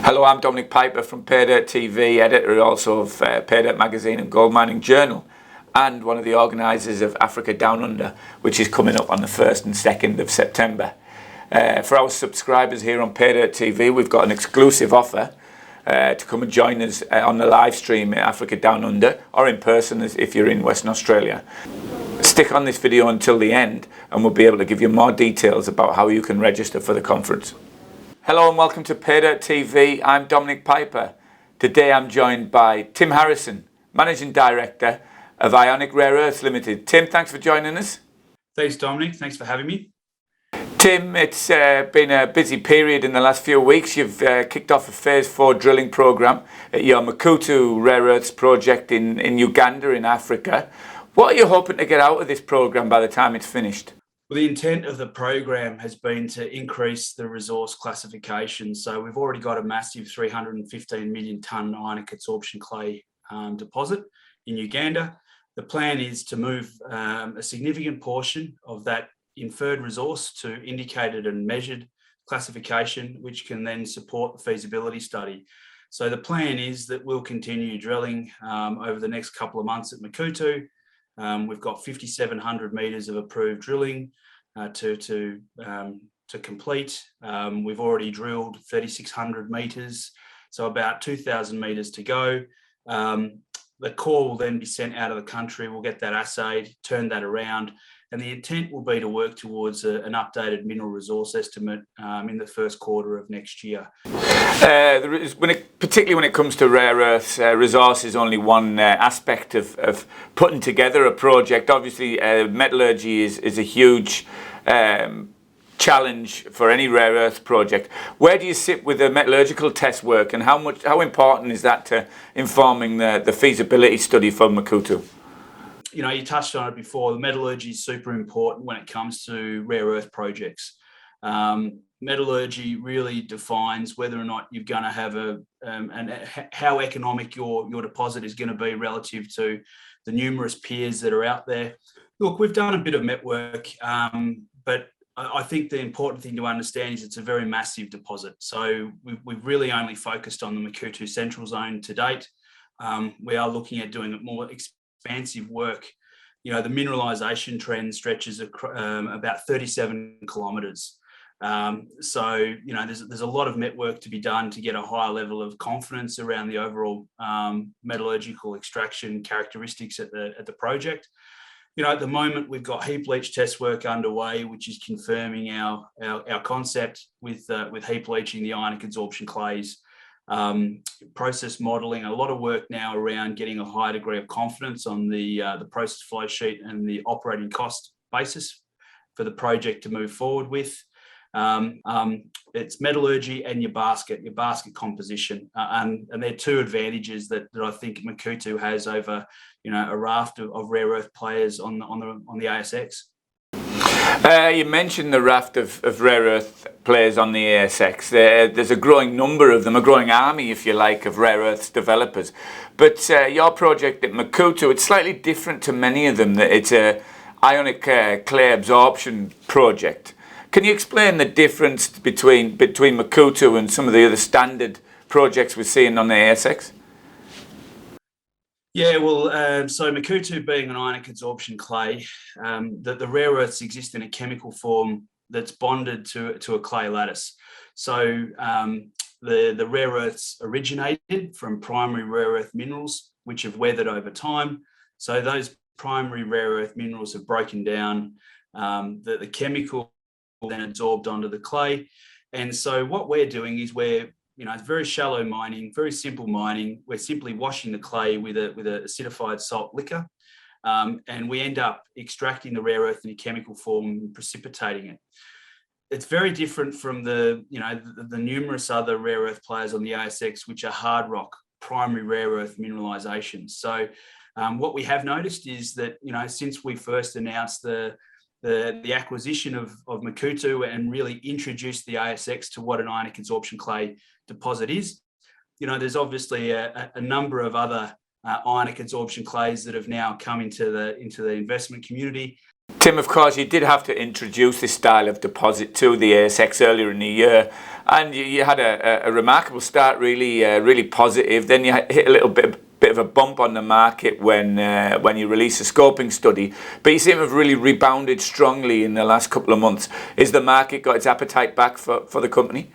Hello, I'm Dominic Piper from Paydirt TV, editor also of Paydirt Magazine and Gold Mining Journal, and one of the organisers of Africa Down Under, which is coming up on the 1st and 2nd of September. For our subscribers here on Paydirt TV, we've got an exclusive offer to come and join us on the live stream at Africa Down Under, or in person if you're in Western Australia. Stick on this video until the end and we'll be able to give you more details about how you can register for the conference. Hello and welcome to Paydirt TV. I'm Dominic Piper. Today I'm joined by Tim Harrison, Managing Director of Ionic Rare Earths Ltd. Tim, thanks for joining us. Thanks, Dominic. Thanks for having me. Tim, it's been a busy period in the last few weeks. You've kicked off a Phase 4 drilling program at your Makuutu Rare Earths project in Uganda in Africa. What are you hoping to get out of this program by the time it's finished? Well, the intent of the program has been to increase the resource classification. So we've already got a massive 315 million tonne ionic adsorption clay deposit in Uganda. The plan is to move a significant portion of that inferred resource to indicated and measured classification, which can then support the feasibility study. So the plan is that we'll continue drilling over the next couple of months at Makuutu. We've got 5,700 metres of approved drilling to complete. We've already drilled 3,600 metres, so about 2,000 metres to go. The core will then be sent out of the country. We'll get that assayed, turn that around, and the intent will be to work towards an updated mineral resource estimate in the first quarter of next year. Particularly when it comes to rare earths, resource is only one aspect of putting together a project. Obviously, metallurgy is a huge challenge for any rare earth project. Where do you sit with the metallurgical test work, and how important is that to informing the feasibility study for Makuutu? You know, you touched on it before. The metallurgy is super important when it comes to rare earth projects. Metallurgy really defines whether or not you're going to have and how economic your deposit is going to be relative to the numerous peers that are out there. Look, we've done a bit of met work, but I think the important thing to understand is it's a very massive deposit. So we've really only focused on the Makuutu Central Zone to date. We are looking at doing more expansive work. You know, the mineralisation trend stretches about 37 kilometres. So, you know, there's a lot of met work to be done to get a higher level of confidence around the overall metallurgical extraction characteristics at the project. You know, at the moment we've got heap leach test work underway, which is confirming our concept with heap leaching the ionic adsorption clays. Process modelling, a lot of work now around getting a high degree of confidence on the process flow sheet and the operating cost basis for the project to move forward with. It's metallurgy and your basket composition, and they're two advantages that I think Makuutu has over, you know, a raft of rare earth players on the ASX. You mentioned the raft of rare earth players on the ASX. There's a growing number of them, a growing army, if you like, of rare earths developers. But your project at Makuutu, it's slightly different to many of them. It's a ionic clay absorption project. Can you explain the difference between Makuutu and some of the other standard projects we're seeing on the ASX? Yeah, well, so Makuutu being an ionic adsorption clay, the rare earths exist in a chemical form that's bonded to a clay lattice. So the rare earths originated from primary rare earth minerals, which have weathered over time. So those primary rare earth minerals have broken down, the chemical then absorbed onto the clay. And so what we're doing is it's very shallow mining, very simple mining. We're simply washing the clay with a acidified salt liquor, and we end up extracting the rare earth in a chemical form and precipitating it. It's very different from the numerous other rare earth players on the ASX, which are hard rock primary rare earth mineralizations. So what we have noticed is that, you know, since we first announced the acquisition of Makuutu and really introduced the ASX to what an ionic adsorption clay deposit is, you know, there's obviously a number of other ionic adsorption clays that have now come into the investment community. Tim, of course, you did have to introduce this style of deposit to the ASX earlier in the year, and you had a remarkable start, really positive. Then you hit a little bit of a bump on the market when you released a scoping study, but you seem to have really rebounded strongly in the last couple of months. Is the market got its appetite back for the company?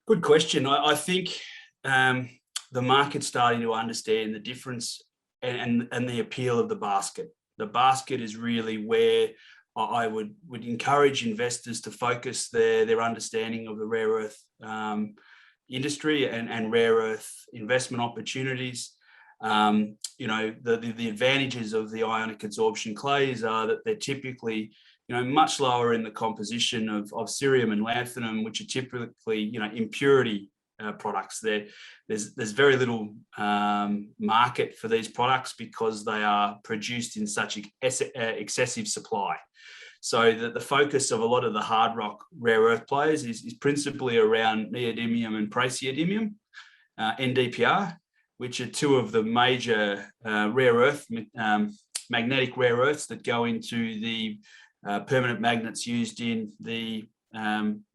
Good question. I think the market's starting to understand the difference and the appeal of the basket. The basket is really where I would encourage investors to focus their understanding of the rare earth industry and rare earth investment opportunities. The advantages of the ionic adsorption clays are that they're typically much lower in the composition of cerium and lanthanum, which are typically impurity products. There's very little market for these products because they are produced in such excessive supply. So that the focus of a lot of the hard rock rare earth players is principally around neodymium and praseodymium, NdPr, which are two of the major magnetic rare earths that go into the permanent magnets used in the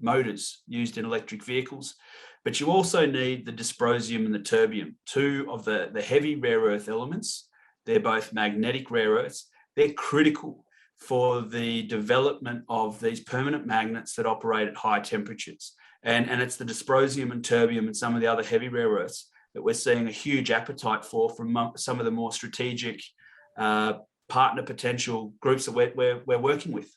motors used in electric vehicles. But you also need the dysprosium and the terbium, two of the heavy rare earth elements. They're both magnetic rare earths. They're critical for the development of these permanent magnets that operate at high temperatures. And it's the dysprosium and terbium and some of the other heavy rare earths that we're seeing a huge appetite for from some of the more strategic partner potential groups that we're working with.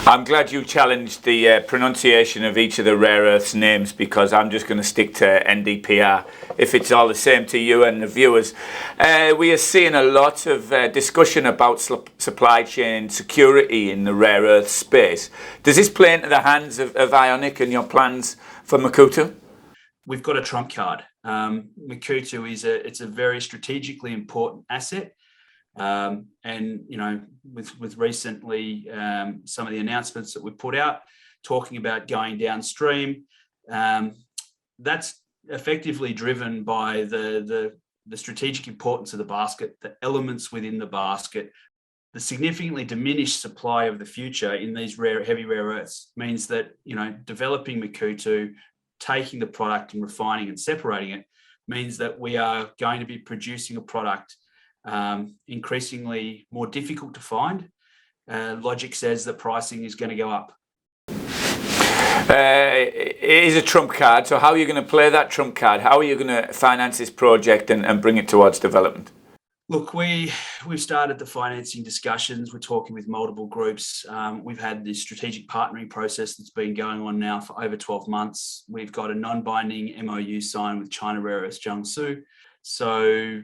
I'm glad you challenged the pronunciation of each of the rare earths names, because I'm just going to stick to NdPr if it's all the same to you and the viewers. We are seeing a lot of discussion about supply chain security in the rare earth space. Does this play into the hands of Ionic and your plans for Makuutu? We've got a trump card. Makuutu it's a very strategically important asset. And with recently some of the announcements that we put out talking about going downstream, that's effectively driven by the strategic importance of the basket, the elements within the basket. The significantly diminished supply of the future in these heavy rare earths means that developing Makuutu, taking the product and refining and separating it, means that we are going to be producing a product increasingly more difficult to find. Logic says that pricing is going to go up. It is a trump card, so how are you going to play that trump card? How are you going to finance this project and bring it towards development? Look, we've started the financing discussions. We're talking with multiple groups. We've had this strategic partnering process that's been going on now for over 12 months. We've got a non-binding MOU signed with China Rare Earths Jiangsu. So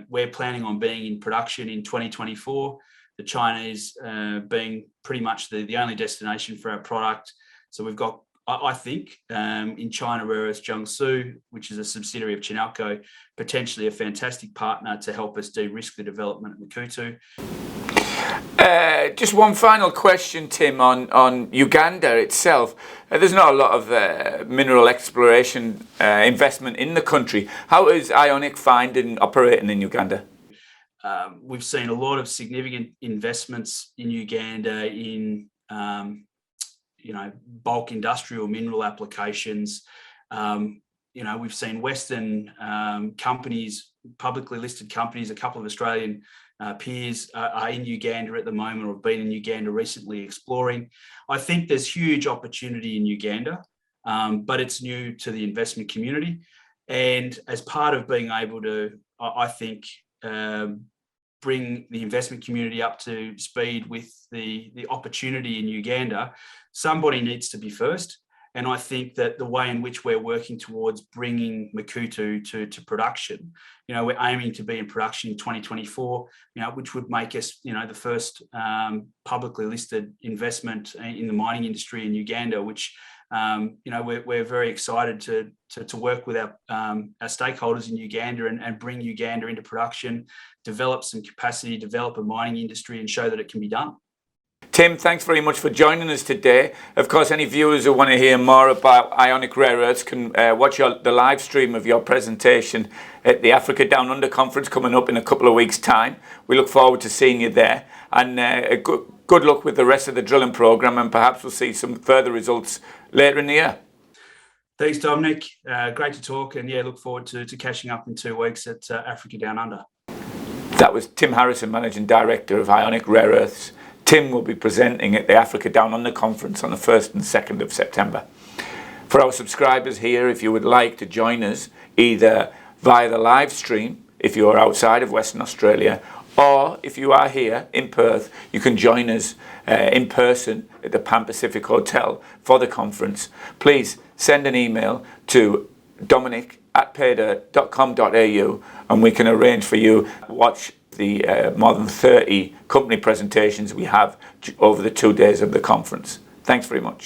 we're planning on being in production in 2024. The Chinese being pretty much the only destination for our product. So we've got, I think, in China Rare Earths Jiangsu, which is a subsidiary of Chinalco, potentially a fantastic partner to help us de-risk the development of Makuutu. Just one final question, Tim, on Uganda itself. There's not a lot of mineral exploration investment in the country. How is Ionic finding operating in Uganda? We've seen a lot of significant investments in Uganda in bulk industrial mineral applications. We've seen Western companies, publicly listed companies, a couple of Australian peers are in Uganda at the moment or have been in Uganda recently exploring. I think there's huge opportunity in Uganda, but it's new to the investment community. And as part of being able to, I think, bring the investment community up to speed with the opportunity in Uganda, somebody needs to be first. And I think that the way in which we're working towards bringing Makuutu to production, we're aiming to be in production in 2024, which would make us, the first publicly listed investment in the mining industry in Uganda, which, we're very excited to work with our stakeholders in Uganda and bring Uganda into production, develop some capacity, develop a mining industry and show that it can be done. Tim, thanks very much for joining us today. Of course, any viewers who want to hear more about Ionic Rare Earths can watch the live stream of your presentation at the Africa Down Under conference coming up in a couple of weeks' time. We look forward to seeing you there, and good luck with the rest of the drilling program, and perhaps we'll see some further results later in the year. Thanks, Dominic. Great to talk, and look forward to catching up in 2 weeks at Africa Down Under. That was Tim Harrison, Managing Director of Ionic Rare Earths. Tim will be presenting at the Africa Down Under conference on the 1st and 2nd of September. For our subscribers here, if you would like to join us either via the live stream, if you are outside of Western Australia, or if you are here in Perth, you can join us in person at the Pan Pacific Hotel for the conference. Please send an email to dominic@paydirt.com.au and we can arrange for you to watch the more than 30 company presentations we have over the 2 days of the conference. Thanks very much.